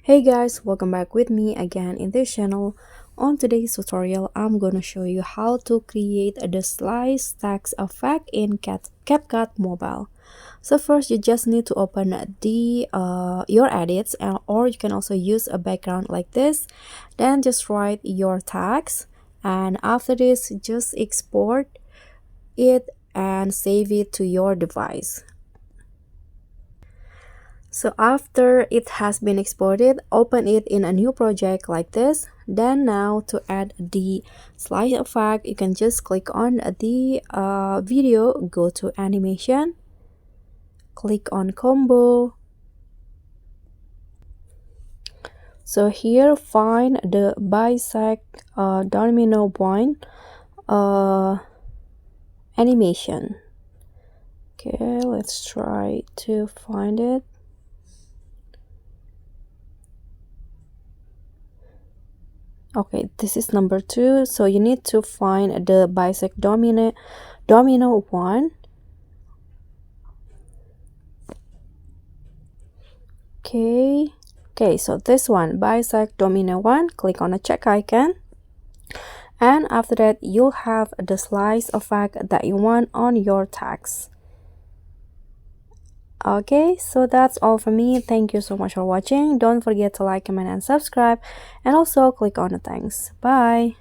Hey guys, welcome back with me again in this channel. On today's tutorial, I'm gonna show you how to create the slice text effect in CapCut Mobile. So first, you just need to open the your edits, or you can also use a background like this. Then just write your text, and after this, just export it and save it to your device. So after it has been exported, open it in a new project like this. Then now to add the slide effect, you can just click on the video, go to animation, click on combo. So here find the bisect domino point animation. Okay, let's try to find it. Okay, this is number 2, so you need to find the bisect domino 1. Okay, so this one, bisect domino 1, click on the check icon, and after that you'll have the slice effect that you want on your text. Okay, so that's all for me. Thank you so much for watching. Don't forget to like, comment, and subscribe, and also click on the thanks. Bye.